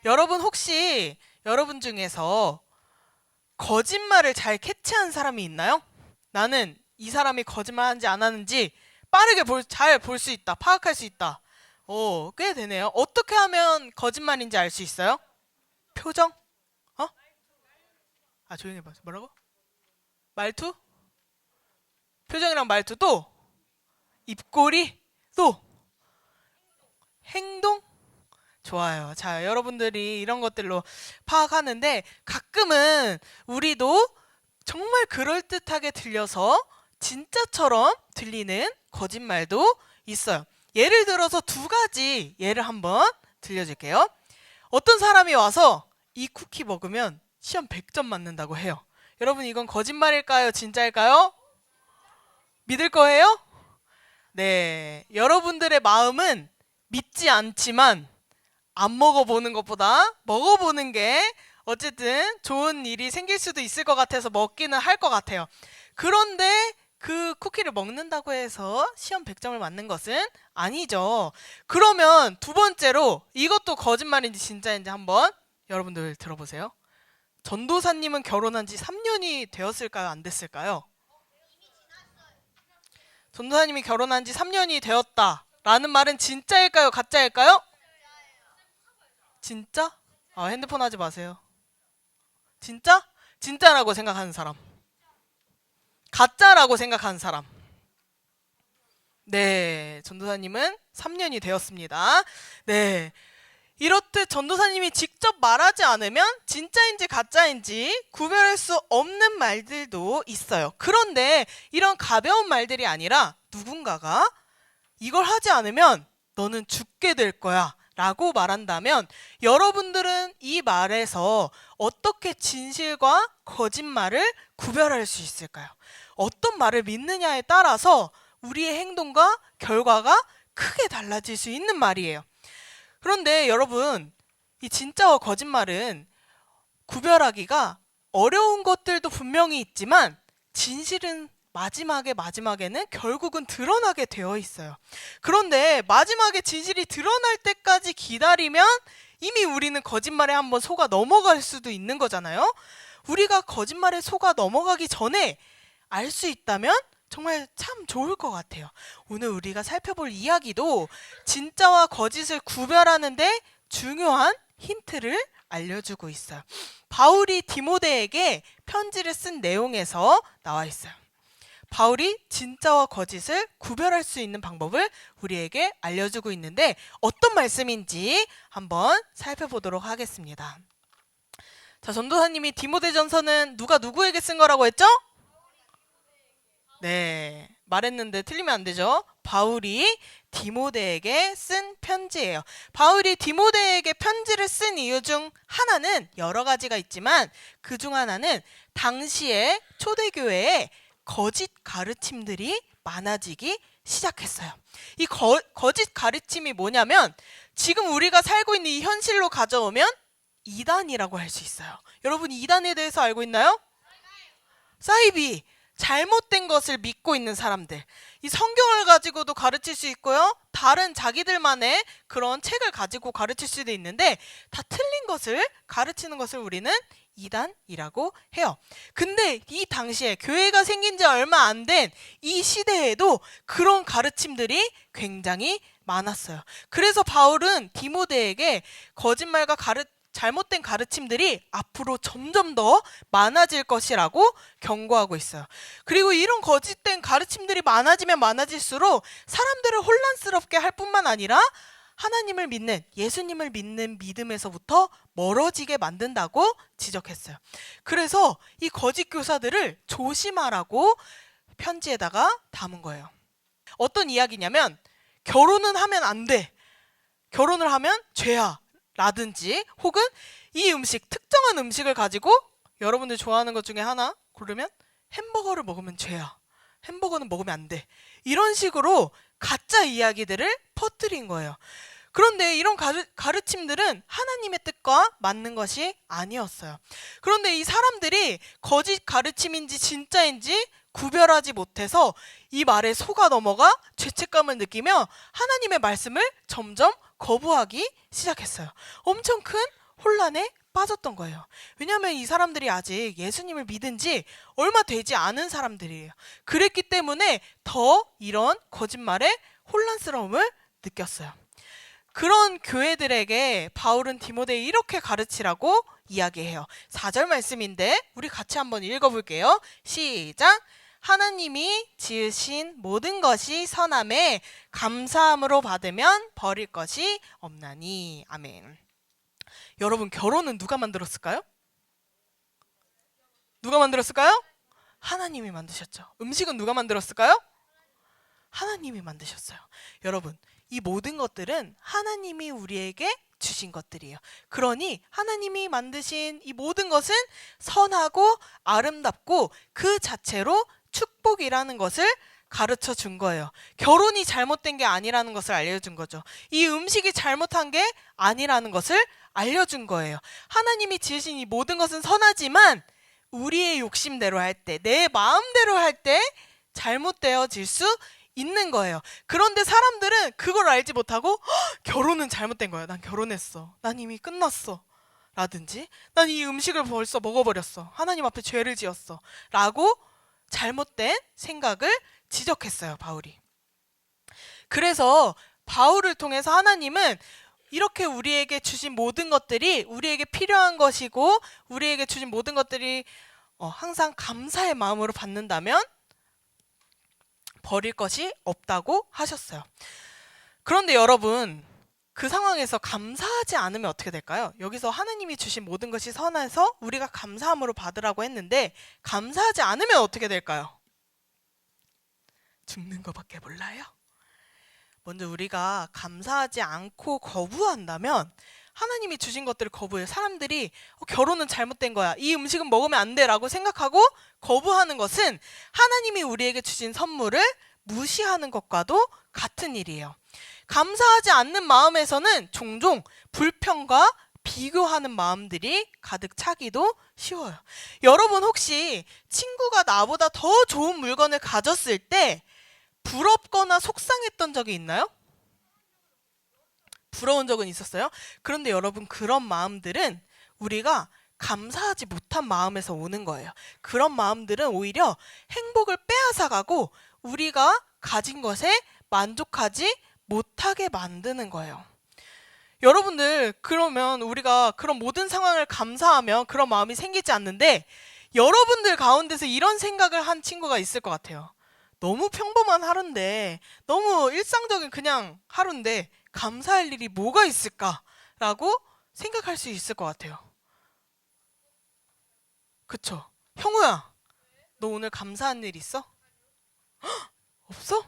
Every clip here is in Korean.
여러분 혹시 여러분 중에서 거짓말을 잘 캐치한 사람이 있나요? 나는 이 사람이 거짓말하는지 안 하는지 빠르게 잘 볼 수 있다, 파악할 수 있다. 오, 꽤 되네요. 어떻게 하면 거짓말인지 알 수 있어요? 표정? 조용히 해봐. 뭐라고? 말투? 표정이랑 말투 또? 입꼬리? 또? 행동? 좋아요. 자, 여러분들이 이런 것들로 파악하는데 가끔은 우리도 정말 그럴듯하게 들려서 진짜처럼 들리는 거짓말도 있어요. 예를 들어서 두 가지 예를 한번 들려줄게요. 어떤 사람이 와서 이 쿠키 먹으면 시험 100점 맞는다고 해요. 여러분 이건 거짓말일까요? 진짜일까요? 믿을 거예요? 네. 여러분들의 마음은 믿지 않지만 안 먹어보는 것보다 먹어보는 게 어쨌든 좋은 일이 생길 수도 있을 것 같아서 먹기는 할 것 같아요. 그런데 그 쿠키를 먹는다고 해서 시험 100점을 맞는 것은 아니죠. 그러면 두 번째로 이것도 거짓말인지 진짜인지 한번 여러분들 들어보세요. 전도사님은 결혼한 지 3년이 되었을까요? 안 됐을까요? 전도사님이 결혼한 지 3년이 되었다라는 말은 진짜일까요? 가짜일까요? 진짜? 핸드폰 하지 마세요. 진짜? 진짜라고 생각하는 사람. 가짜라고 생각하는 사람. 네, 전도사님은 3년이 되었습니다. 네. 이렇듯 전도사님이 직접 말하지 않으면 진짜인지 가짜인지 구별할 수 없는 말들도 있어요. 그런데 이런 가벼운 말들이 아니라 누군가가 이걸 하지 않으면 너는 죽게 될 거야 라고 말한다면 여러분들은 이 말에서 어떻게 진실과 거짓말을 구별할 수 있을까요? 어떤 말을 믿느냐에 따라서 우리의 행동과 결과가 크게 달라질 수 있는 말이에요. 그런데 여러분, 이 진짜와 거짓말은 구별하기가 어려운 것들도 분명히 있지만 진실은 마지막에는 결국은 드러나게 되어 있어요. 그런데 마지막에 진실이 드러날 때까지 기다리면 이미 우리는 거짓말에 한번 속아 넘어갈 수도 있는 거잖아요. 우리가 거짓말에 속아 넘어가기 전에 알 수 있다면 정말 참 좋을 것 같아요. 오늘 우리가 살펴볼 이야기도 진짜와 거짓을 구별하는데 중요한 힌트를 알려주고 있어요. 바울이 디모데에게 편지를 쓴 내용에서 나와 있어요. 바울이 진짜와 거짓을 구별할 수 있는 방법을 우리에게 알려주고 있는데 어떤 말씀인지 한번 살펴보도록 하겠습니다. 자, 전도사님이 디모데전서는 누가 누구에게 쓴 거라고 했죠? 네, 말했는데 틀리면 안 되죠. 바울이 디모데에게 쓴 편지예요. 바울이 디모데에게 편지를 쓴 이유 중 하나는 여러 가지가 있지만 그 중 하나는 당시에 초대교회에 거짓 가르침들이 많아지기 시작했어요. 이 거짓 가르침이 뭐냐면 지금 우리가 살고 있는 이 현실로 가져오면 이단이라고 할 수 있어요. 여러분 이단에 대해서 알고 있나요? 사이비, 잘못된 것을 믿고 있는 사람들. 이 성경을 가지고도 가르칠 수 있고요. 다른 자기들만의 그런 책을 가지고 가르칠 수도 있는데 다 틀린 것을 가르치는 것을 우리는 이단이라고 해요. 근데 이 당시에 교회가 생긴 지 얼마 안 된 이 시대에도 그런 가르침들이 굉장히 많았어요. 그래서 바울은 디모데에게 거짓말과 잘못된 가르침들이 앞으로 점점 더 많아질 것이라고 경고하고 있어요. 그리고 이런 거짓된 가르침들이 많아지면 많아질수록 사람들을 혼란스럽게 할 뿐만 아니라 하나님을 믿는, 예수님을 믿는 믿음에서부터 멀어지게 만든다고 지적했어요. 그래서 이 거짓 교사들을 조심하라고 편지에다가 담은 거예요. 어떤 이야기냐면 결혼은 하면 안 돼. 결혼을 하면 죄야. 라든지 혹은 이 음식, 특정한 음식을 가지고 여러분들 좋아하는 것 중에 하나 고르면 햄버거를 먹으면 죄야. 햄버거는 먹으면 안 돼. 이런 식으로 가짜 이야기들을 퍼뜨린 거예요. 그런데 이런 가르침들은 하나님의 뜻과 맞는 것이 아니었어요. 그런데 이 사람들이 거짓 가르침인지 진짜인지 구별하지 못해서 이 말에 속아 넘어가 죄책감을 느끼며 하나님의 말씀을 점점 거부하기 시작했어요. 엄청 큰 혼란에 빠졌던 거예요. 왜냐하면 이 사람들이 아직 예수님을 믿은 지 얼마 되지 않은 사람들이에요. 그랬기 때문에 더 이런 거짓말에 혼란스러움을 느꼈어요. 그런 교회들에게 바울은 디모데에 이렇게 가르치라고 이야기해요. 4절 말씀인데 우리 같이 한번 읽어볼게요. 시작! 하나님이 지으신 모든 것이 선함에 감사함으로 받으면 버릴 것이 없나니. 아멘. 여러분, 결혼은 누가 만들었을까요? 누가 만들었을까요? 하나님이 만드셨죠. 음식은 누가 만들었을까요? 하나님이 만드셨어요. 여러분, 이 모든 것들은 하나님이 우리에게 주신 것들이에요. 그러니 하나님이 만드신 이 모든 것은 선하고 아름답고 그 자체로 축복이라는 것을 가르쳐 준 거예요. 결혼이 잘못된 게 아니라는 것을 알려준 거죠. 이 음식이 잘못한 게 아니라는 것을 알려준 거예요. 하나님이 지으신 이 모든 것은 선하지만 우리의 욕심대로 할 때, 내 마음대로 할 때 잘못되어질 수 있는 거예요. 그런데 사람들은 그걸 알지 못하고 결혼은 잘못된 거야. 난 결혼했어. 난 이미 끝났어. 라든지 난 이 음식을 벌써 먹어버렸어. 하나님 앞에 죄를 지었어. 라고 잘못된 생각을 지적했어요, 바울이. 그래서 바울을 통해서 하나님은 이렇게 우리에게 주신 모든 것들이 우리에게 필요한 것이고 우리에게 주신 모든 것들이 항상 감사의 마음으로 받는다면 버릴 것이 없다고 하셨어요. 그런데 여러분, 그 상황에서 감사하지 않으면 어떻게 될까요? 여기서 하나님이 주신 모든 것이 선해서 우리가 감사함으로 받으라고 했는데 감사하지 않으면 어떻게 될까요? 죽는 것밖에 몰라요. 먼저 우리가 감사하지 않고 거부한다면 하나님이 주신 것들을 거부해요. 사람들이 결혼은 잘못된 거야. 이 음식은 먹으면 안 돼 라고 생각하고 거부하는 것은 하나님이 우리에게 주신 선물을 무시하는 것과도 같은 일이에요. 감사하지 않는 마음에서는 종종 불평과 비교하는 마음들이 가득 차기도 쉬워요. 여러분 혹시 친구가 나보다 더 좋은 물건을 가졌을 때 부럽거나 속상했던 적이 있나요? 부러운 적은 있었어요? 그런데 여러분, 그런 마음들은 우리가 감사하지 못한 마음에서 오는 거예요. 그런 마음들은 오히려 행복을 빼앗아가고 우리가 가진 것에 만족하지 못하게 만드는 거예요. 여러분들, 그러면 우리가 그런 모든 상황을 감사하면 그런 마음이 생기지 않는데 여러분들 가운데서 이런 생각을 한 친구가 있을 것 같아요. 너무 평범한 하루인데, 너무 일상적인 그냥 하루인데 감사할 일이 뭐가 있을까라고 생각할 수 있을 것 같아요. 그쵸? 형우야, 너 오늘 감사한 일 있어? 헉, 없어?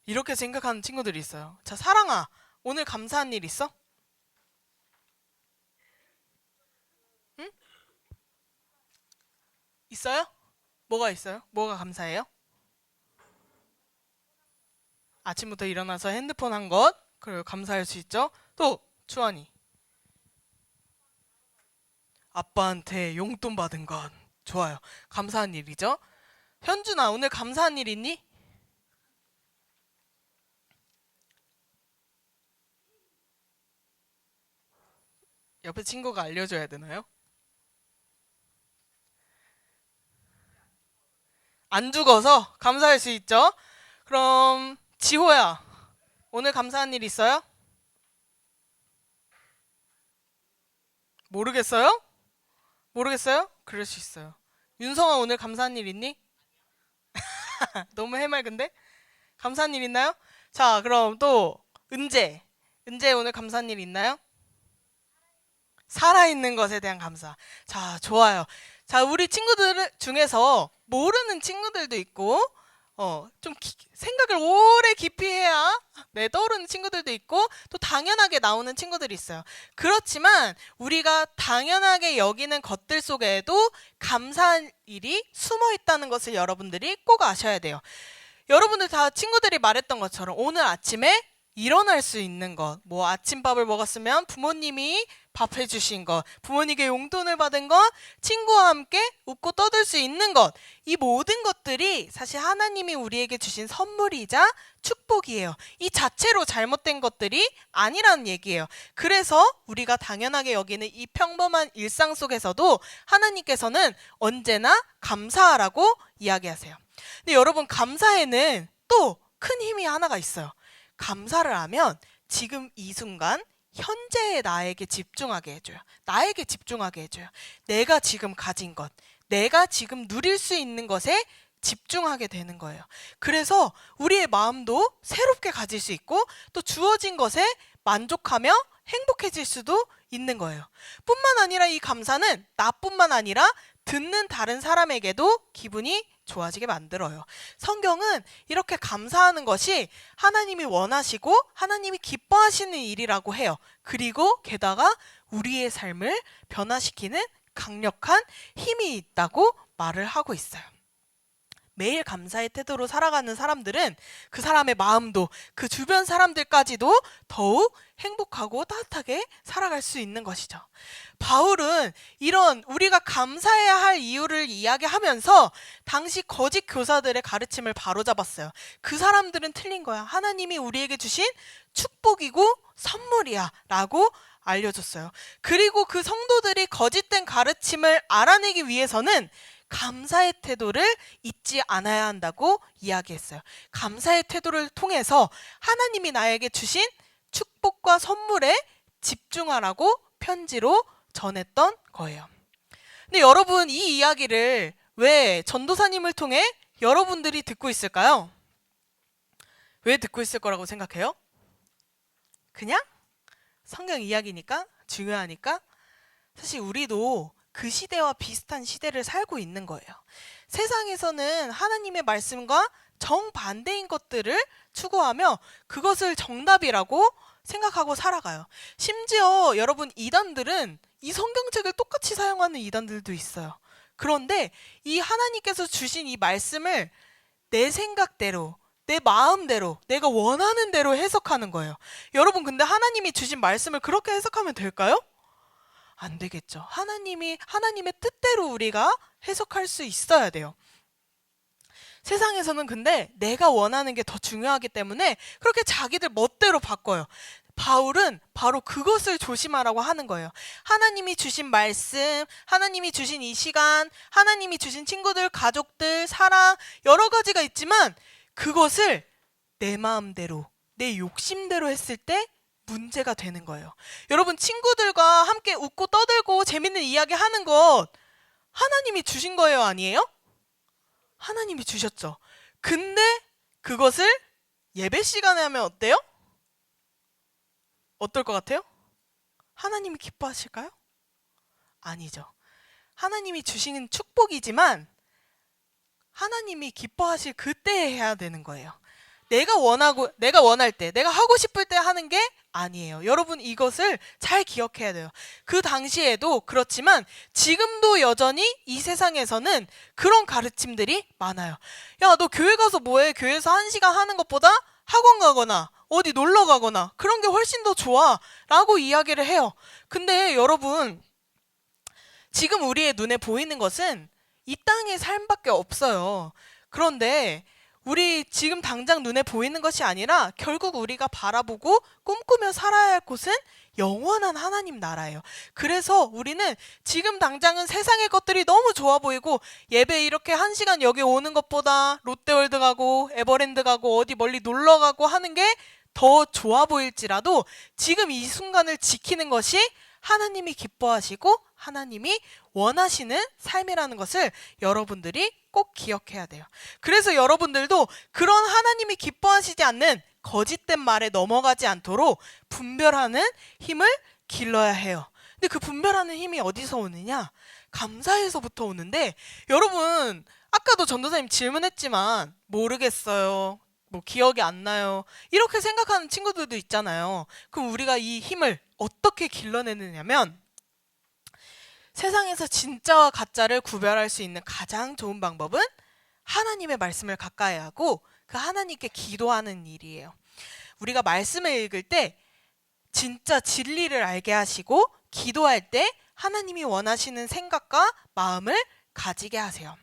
이렇게 생각하는 친구들이 있어요. 자, 사랑아, 오늘 감사한 일 있어? 응? 있어요? 뭐가 있어요? 뭐가 감사해요? 아침부터 일어나서 핸드폰 한 것, 그리고 감사할 수 있죠. 또 주환이, 아빠한테 용돈 받은 것, 좋아요. 감사한 일이죠. 현준아, 오늘 감사한 일 있니? 옆에 친구가 알려줘야 되나요? 안 죽어서 감사할 수 있죠. 그럼 지호야, 오늘 감사한 일 있어요? 모르겠어요? 모르겠어요? 그럴 수 있어요. 윤성아, 오늘 감사한 일 있니? 너무 해맑은데? 감사한 일 있나요? 자, 그럼 또 은재. 은재, 오늘 감사한 일 있나요? 살아있는 것에 대한 감사. 자, 좋아요. 자, 우리 친구들 중에서 모르는 친구들도 있고, 좀 생각을 오래 깊이 해야 떠오르는 친구들도 있고, 또 당연하게 나오는 친구들이 있어요. 그렇지만 우리가 당연하게 여기는 것들 속에도 감사한 일이 숨어 있다는 것을 여러분들이 꼭 아셔야 돼요. 여러분들 다 친구들이 말했던 것처럼 오늘 아침에 일어날 수 있는 것, 뭐 아침밥을 먹었으면 부모님이 밥 해주신 것, 부모님께 용돈을 받은 것, 친구와 함께 웃고 떠들 수 있는 것, 이 모든 것들이 사실 하나님이 우리에게 주신 선물이자 축복이에요. 이 자체로 잘못된 것들이 아니라는 얘기예요. 그래서 우리가 당연하게 여기는 이 평범한 일상 속에서도 하나님께서는 언제나 감사하라고 이야기하세요. 근데 여러분, 감사에는 또 큰 힘이 하나가 있어요. 감사를 하면 지금 이 순간 현재의 나에게 집중하게 해줘요. 나에게 집중하게 해줘요. 내가 지금 가진 것, 내가 지금 누릴 수 있는 것에 집중하게 되는 거예요. 그래서 우리의 마음도 새롭게 가질 수 있고 또 주어진 것에 만족하며 행복해질 수도 있는 거예요. 뿐만 아니라 이 감사는 나뿐만 아니라 듣는 다른 사람에게도 기분이 좋아지게 만들어요. 성경은 이렇게 감사하는 것이 하나님이 원하시고 하나님이 기뻐하시는 일이라고 해요. 그리고 게다가 우리의 삶을 변화시키는 강력한 힘이 있다고 말을 하고 있어요. 매일 감사의 태도로 살아가는 사람들은 그 사람의 마음도 그 주변 사람들까지도 더욱 행복하고 따뜻하게 살아갈 수 있는 것이죠. 바울은 이런 우리가 감사해야 할 이유를 이야기하면서 당시 거짓 교사들의 가르침을 바로잡았어요. 그 사람들은 틀린 거야. 하나님이 우리에게 주신 축복이고 선물이야 라고 알려줬어요. 그리고 그 성도들이 거짓된 가르침을 알아내기 위해서는 감사의 태도를 잊지 않아야 한다고 이야기했어요. 감사의 태도를 통해서 하나님이 나에게 주신 축복과 선물에 집중하라고 편지로 전했던 거예요. 근데 여러분, 이 이야기를 왜 전도사님을 통해 여러분들이 듣고 있을까요? 왜 듣고 있을 거라고 생각해요? 그냥 성경 이야기니까? 중요하니까? 사실 우리도 그 시대와 비슷한 시대를 살고 있는 거예요. 세상에서는 하나님의 말씀과 정반대인 것들을 추구하며 그것을 정답이라고 생각하고 살아가요. 심지어 여러분, 이단들은 이 성경책을 똑같이 사용하는 이단들도 있어요. 그런데 이 하나님께서 주신 이 말씀을 내 생각대로, 내 마음대로, 내가 원하는 대로 해석하는 거예요. 여러분, 근데 하나님이 주신 말씀을 그렇게 해석하면 될까요? 안 되겠죠. 하나님의 뜻대로 우리가 해석할 수 있어야 돼요. 세상에서는 근데 내가 원하는 게 더 중요하기 때문에 그렇게 자기들 멋대로 바꿔요. 바울은 바로 그것을 조심하라고 하는 거예요. 하나님이 주신 말씀, 하나님이 주신 이 시간, 하나님이 주신 친구들, 가족들, 사랑, 여러 가지가 있지만 그것을 내 마음대로, 내 욕심대로 했을 때 문제가 되는 거예요. 여러분, 친구들과 함께 웃고 떠들고 재밌는 이야기 하는 것 하나님이 주신 거예요, 아니에요? 하나님이 주셨죠. 근데 그것을 예배 시간에 하면 어때요? 어떨 것 같아요? 하나님이 기뻐하실까요? 아니죠. 하나님이 주시는 축복이지만 하나님이 기뻐하실 그때에 해야 되는 거예요. 내가 원할 때, 내가 하고 싶을 때 하는 게 아니에요. 여러분, 이것을 잘 기억해야 돼요. 그 당시에도 그렇지만 지금도 여전히 이 세상에서는 그런 가르침들이 많아요. 야, 너 교회 가서 뭐해? 교회에서 1시간 하는 것보다 학원 가거나 어디 놀러 가거나 그런 게 훨씬 더 좋아 라고 이야기를 해요. 근데 여러분, 지금 우리의 눈에 보이는 것은 이 땅의 삶밖에 없어요. 그런데 우리 지금 당장 눈에 보이는 것이 아니라 결국 우리가 바라보고 꿈꾸며 살아야 할 곳은 영원한 하나님 나라예요. 그래서 우리는 지금 당장은 세상의 것들이 너무 좋아 보이고 예배 이렇게 1시간 여기 오는 것보다 롯데월드 가고 에버랜드 가고 어디 멀리 놀러 가고 하는 게 더 좋아 보일지라도 지금 이 순간을 지키는 것이 하나님이 기뻐하시고 하나님이 원하시는 삶이라는 것을 여러분들이 꼭 기억해야 돼요. 그래서 여러분들도 그런 하나님이 기뻐하시지 않는 거짓된 말에 넘어가지 않도록 분별하는 힘을 길러야 해요. 근데 그 분별하는 힘이 어디서 오느냐? 감사에서부터 오는데, 여러분 아까도 전도사님 질문했지만 모르겠어요, 뭐 기억이 안 나요, 이렇게 생각하는 친구들도 있잖아요. 그럼 우리가 이 힘을 어떻게 길러내느냐면, 세상에서 진짜와 가짜를 구별할 수 있는 가장 좋은 방법은 하나님의 말씀을 가까이 하고 그 하나님께 기도하는 일이에요. 우리가 말씀을 읽을 때 진짜 진리를 알게 하시고, 기도할 때 하나님이 원하시는 생각과 마음을 가지게 하세요.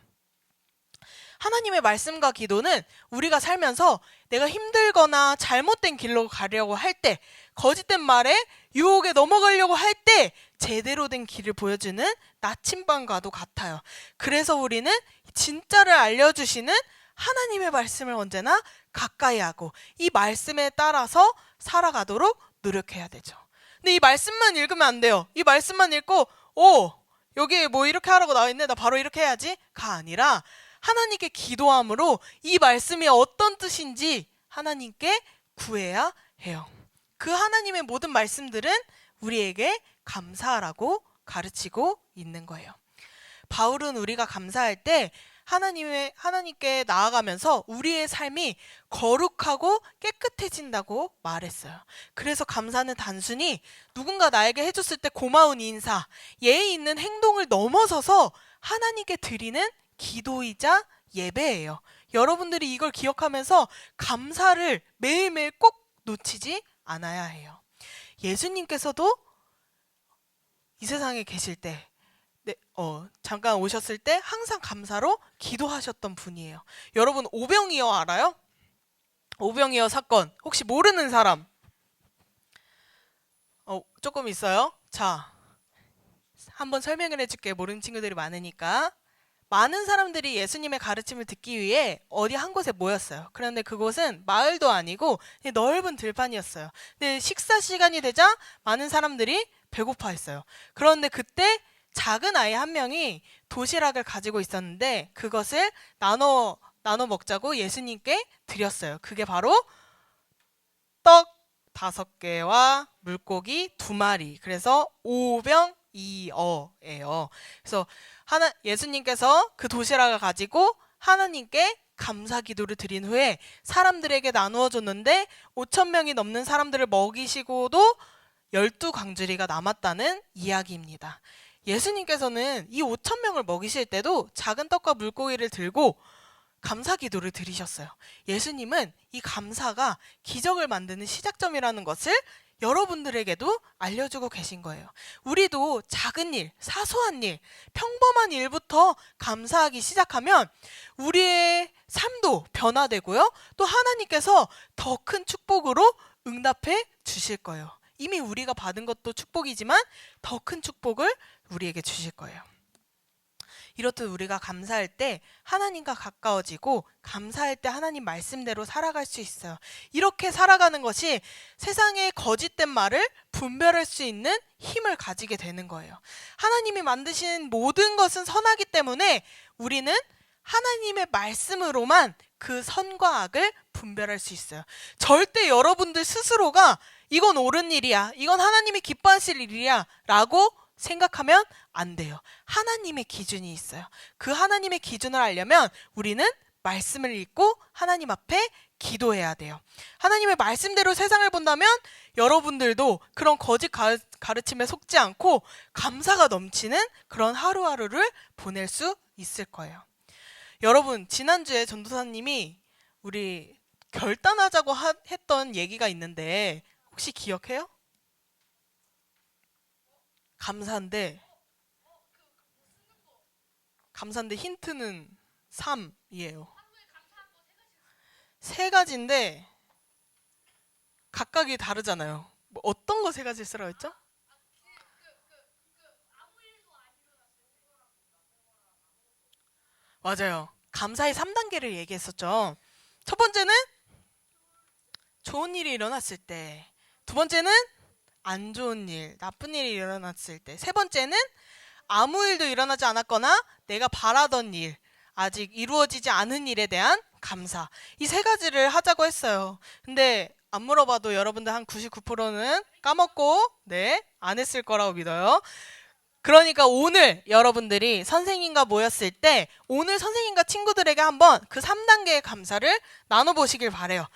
하나님의 말씀과 기도는 우리가 살면서 내가 힘들거나 잘못된 길로 가려고 할 때, 거짓된 말에 유혹에 넘어가려고 할 때 제대로 된 길을 보여주는 나침반과도 같아요. 그래서 우리는 진짜를 알려주시는 하나님의 말씀을 언제나 가까이 하고 이 말씀에 따라서 살아가도록 노력해야 되죠. 근데 이 말씀만 읽으면 안 돼요. 이 말씀만 읽고 여기 뭐 이렇게 하라고 나와 있네, 나 바로 이렇게 해야지가 아니라, 하나님께 기도함으로 이 말씀이 어떤 뜻인지 하나님께 구해야 해요. 그 하나님의 모든 말씀들은 우리에게 감사하라고 가르치고 있는 거예요. 바울은 우리가 감사할 때 하나님께 나아가면서 우리의 삶이 거룩하고 깨끗해진다고 말했어요. 그래서 감사는 단순히 누군가 나에게 해줬을 때 고마운 인사, 예의 있는 행동을 넘어서서 하나님께 드리는 기도이자 예배예요. 여러분들이 이걸 기억하면서 감사를 매일매일 꼭 놓치지 않아야 해요. 예수님께서도 이 세상에 계실 때, 잠깐 오셨을 때 항상 감사로 기도하셨던 분이에요. 여러분 오병이어 알아요? 오병이어 사건 혹시 모르는 사람? 조금 있어요? 자, 한번 설명을 해줄게. 모르는 친구들이 많으니까. 많은 사람들이 예수님의 가르침을 듣기 위해 어디 한 곳에 모였어요. 그런데 그곳은 마을도 아니고 넓은 들판이었어요. 근데 식사 시간이 되자 많은 사람들이 배고파했어요. 그런데 그때 작은 아이 한 명이 도시락을 가지고 있었는데 그것을 나눠 먹자고 예수님께 드렸어요. 그게 바로 떡 5개와 물고기 2마리. 그래서 오병이어예요. 그래서 예수님께서 그 도시락을 가지고 하나님께 감사 기도를 드린 후에 사람들에게 나누어 줬는데 5,000명이 넘는 사람들을 먹이시고도 12광주리가 남았다는 이야기입니다. 예수님께서는 이 5,000명을 먹이실 때도 작은 떡과 물고기를 들고 감사 기도를 드리셨어요. 예수님은 이 감사가 기적을 만드는 시작점이라는 것을 여러분들에게도 알려주고 계신 거예요. 우리도 작은 일, 사소한 일, 평범한 일부터 감사하기 시작하면 우리의 삶도 변화되고요. 또 하나님께서 더 큰 축복으로 응답해 주실 거예요. 이미 우리가 받은 것도 축복이지만 더 큰 축복을 우리에게 주실 거예요. 이렇듯 우리가 감사할 때 하나님과 가까워지고 감사할 때 하나님 말씀대로 살아갈 수 있어요. 이렇게 살아가는 것이 세상의 거짓된 말을 분별할 수 있는 힘을 가지게 되는 거예요. 하나님이 만드신 모든 것은 선하기 때문에 우리는 하나님의 말씀으로만 그 선과 악을 분별할 수 있어요. 절대 여러분들 스스로가 이건 옳은 일이야, 이건 하나님이 기뻐하실 일이야 라고 생각하면 안 돼요. 하나님의 기준이 있어요. 그 하나님의 기준을 알려면 우리는 말씀을 읽고 하나님 앞에 기도해야 돼요. 하나님의 말씀대로 세상을 본다면 여러분들도 그런 거짓 가르침에 속지 않고 감사가 넘치는 그런 하루하루를 보낼 수 있을 거예요. 여러분, 지난주에 전도사님이 우리 결단하자고 했던 얘기가 있는데 혹시 기억해요? 감사인데 힌트는 3이에요. 3가지인데 각각이 다르잖아요. 뭐 어떤 거 3가지 쓰라고 했죠? 맞아요. 감사의 3단계를 얘기했었죠. 첫 번째는 좋은 일이 일어났을 때, 두 번째는 안 좋은 일, 나쁜 일이 일어났을 때, 세 번째는 아무 일도 일어나지 않았거나 내가 바라던 일, 아직 이루어지지 않은 일에 대한 감사. 이 3가지를 하자고 했어요. 근데 안 물어봐도 여러분들 한 99%는 까먹고 안 했을 거라고 믿어요. 그러니까 오늘 여러분들이 선생님과 모였을 때 오늘 선생님과 친구들에게 한번 그 3단계의 감사를 나눠보시길 바래요.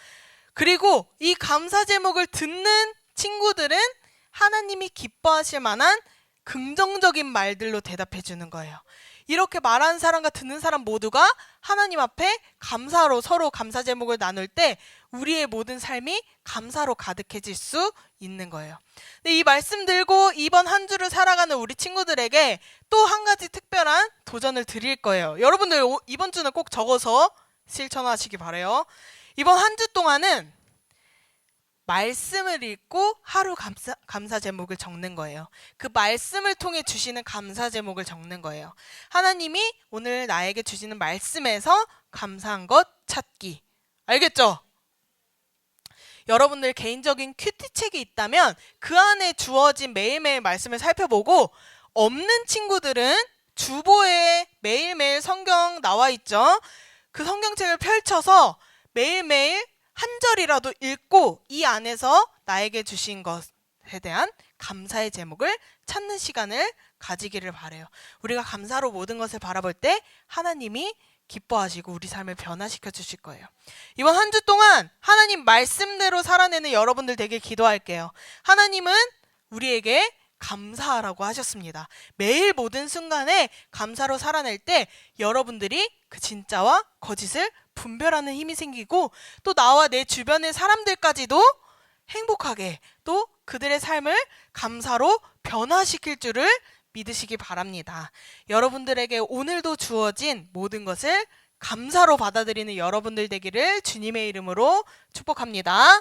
그리고 이 감사 제목을 듣는 친구들은 하나님이 기뻐하실 만한 긍정적인 말들로 대답해 주는 거예요. 이렇게 말하는 사람과 듣는 사람 모두가 하나님 앞에 감사로 서로 감사 제목을 나눌 때 우리의 모든 삶이 감사로 가득해질 수 있는 거예요. 이 말씀 들고 이번 한 주를 살아가는 우리 친구들에게 또 한 가지 특별한 도전을 드릴 거예요. 여러분들 이번 주는 꼭 적어서 실천하시기 바래요. 이번 한 주 동안은 말씀을 읽고 하루 감사 제목을 적는 거예요. 그 말씀을 통해 주시는 감사 제목을 적는 거예요. 하나님이 오늘 나에게 주시는 말씀에서 감사한 것 찾기. 알겠죠? 여러분들 개인적인 큐티책이 있다면 그 안에 주어진 매일매일 말씀을 살펴보고, 없는 친구들은 주보에 매일매일 성경 나와 있죠? 그 성경책을 펼쳐서 매일매일 한 절이라도 읽고 이 안에서 나에게 주신 것에 대한 감사의 제목을 찾는 시간을 가지기를 바래요. 우리가 감사로 모든 것을 바라볼 때 하나님이 기뻐하시고 우리 삶을 변화시켜 주실 거예요. 이번 한 주 동안 하나님 말씀대로 살아내는 여러분들 되길 기도할게요. 하나님은 우리에게 감사하라고 하셨습니다. 매일 모든 순간에 감사로 살아낼 때 여러분들이 그 진짜와 거짓을 분별하는 힘이 생기고, 또 나와 내 주변의 사람들까지도 행복하게, 또 그들의 삶을 감사로 변화시킬 줄을 믿으시기 바랍니다. 여러분들에게 오늘도 주어진 모든 것을 감사로 받아들이는 여러분들 되기를 주님의 이름으로 축복합니다.